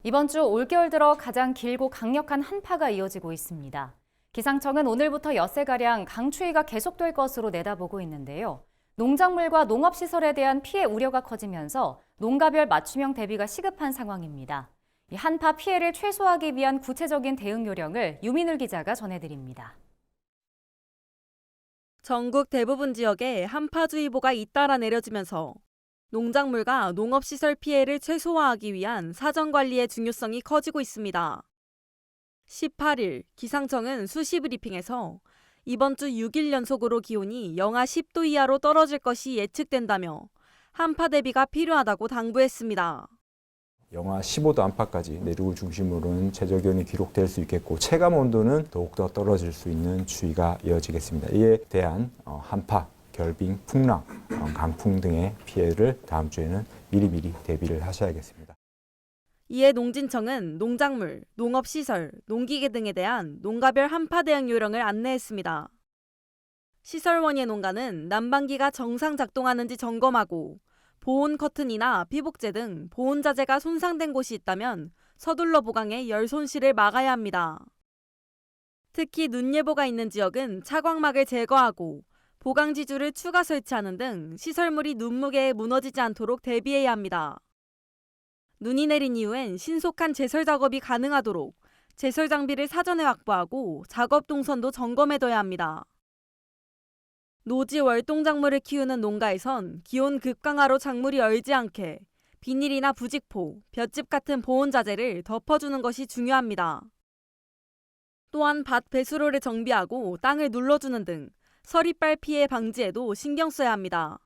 이번 주 올겨울 들어 가장 길고 강력한 한파가 이어지고 있습니다. 기상청은 오늘부터 엿새가량 강추위가 계속될 것으로 내다보고 있는데요. 농작물과 농업시설에 대한 피해 우려가 커지면서 농가별 맞춤형 대비가 시급한 상황입니다. 이 한파 피해를 최소화하기 위한 구체적인 대응 요령을 유민울 기자가 전해드립니다. 전국 대부분 지역에 한파주의보가 잇따라 내려지면서 농작물과 농업시설 피해를 최소화하기 위한 사전관리의 중요성이 커지고 있습니다. 18일 기상청은 수시 브리핑에서 이번 주 6일 연속으로 기온이 영하 10도 이하로 떨어질 것이 예측된다며 한파 대비가 필요하다고 당부했습니다. 영하 15도 안팎까지 내륙을 중심으로는 최저기온이 기록될 수 있겠고 체감 온도는 더욱더 떨어질 수 있는 추위가 이어지겠습니다. 이에 대한 한파, 결빙, 풍랑, 강풍 등의 피해를 다음 주에는 미리미리 대비를 하셔야겠습니다. 이에 농진청은 농작물, 농업시설, 농기계 등에 대한 농가별 한파 대응 요령을 안내했습니다. 시설원예 농가는 난방기가 정상 작동하는지 점검하고 보온 커튼이나 피복제 등 보온 자재가 손상된 곳이 있다면 서둘러 보강해 열 손실을 막아야 합니다. 특히 눈 예보가 있는 지역은 차광막을 제거하고 보강 지주를 추가 설치하는 등 시설물이 눈무게에 무너지지 않도록 대비해야 합니다. 눈이 내린 이후엔 신속한 제설 작업이 가능하도록 제설 장비를 사전에 확보하고 작업 동선도 점검해둬야 합니다. 노지 월동작물을 키우는 농가에선 기온 급강하로 작물이 얼지 않게 비닐이나 부직포, 볏짚 같은 보온 자재를 덮어주는 것이 중요합니다. 또한 밭 배수로를 정비하고 땅을 눌러주는 등 서리빨 피해 방지에도 신경 써야 합니다.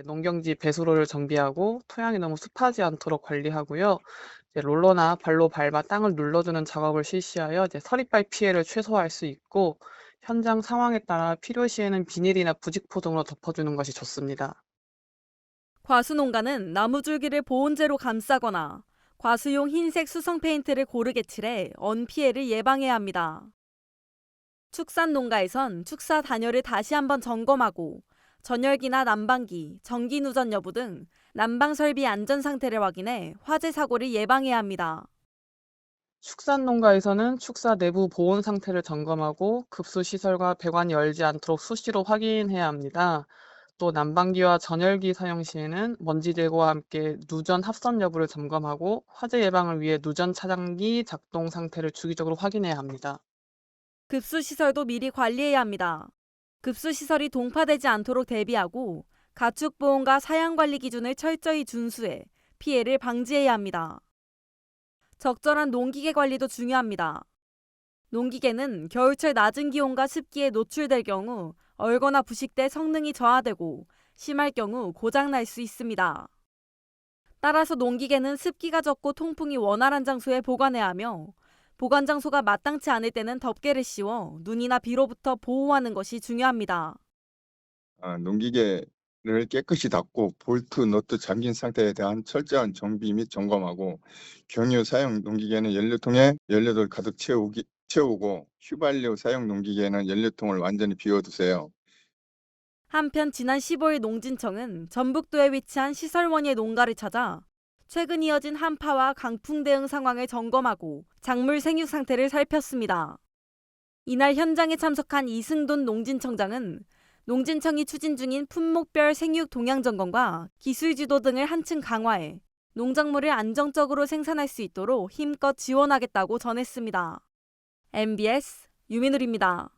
농경지 배수로를 정비하고 토양이 너무 습하지 않도록 관리하고요. 롤러나 발로 밟아 땅을 눌러주는 작업을 실시하여 서리빨 피해를 최소화할 수 있고 현장 상황에 따라 필요시에는 비닐이나 부직포 등으로 덮어주는 것이 좋습니다. 과수농가는 나무줄기를 보온재로 감싸거나 과수용 흰색 수성 페인트를 고르게 칠해 언 피해를 예방해야 합니다. 축산농가에선 축사 단열을 다시 한번 점검하고 전열기나 난방기, 전기 누전 여부 등 난방 설비 안전 상태를 확인해 화재 사고를 예방해야 합니다. 축산농가에서는 축사 내부 보온 상태를 점검하고 급수시설과 배관이 열지 않도록 수시로 확인해야 합니다. 또 난방기와 전열기 사용 시에는 먼지 제거와 함께 누전 합선 여부를 점검하고 화재 예방을 위해 누전 차단기 작동 상태를 주기적으로 확인해야 합니다. 급수시설도 미리 관리해야 합니다. 급수시설이 동파되지 않도록 대비하고 가축보온과 사양관리 기준을 철저히 준수해 피해를 방지해야 합니다. 적절한 농기계 관리도 중요합니다. 농기계는 겨울철 낮은 기온과 습기에 노출될 경우 얼거나 부식돼 성능이 저하되고 심할 경우 고장날 수 있습니다. 따라서 농기계는 습기가 적고 통풍이 원활한 장소에 보관해야 하며 보관 장소가 마땅치 않을 때는 덮개를 씌워 눈이나 비로부터 보호하는 것이 중요합니다. 농기계를 깨끗이 닫고 볼트, 너트 잠긴 상태에 대한 철저한 정비 및 점검하고 경유 사용 농기계는 연료통에 연료를 가득 채우고 휘발유 사용 농기계는 연료통을 완전히 비워두세요. 한편 지난 15일 농진청은 전북도에 위치한 시설원예 농가를 찾아 최근 이어진 한파와 강풍 대응 상황을 점검하고 작물 생육 상태를 살폈습니다. 이날 현장에 참석한 이승돈 농진청장은 농진청이 추진 중인 품목별 생육 동향 점검과 기술 지도 등을 한층 강화해 농작물을 안정적으로 생산할 수 있도록 힘껏 지원하겠다고 전했습니다. MBS 유민울입니다.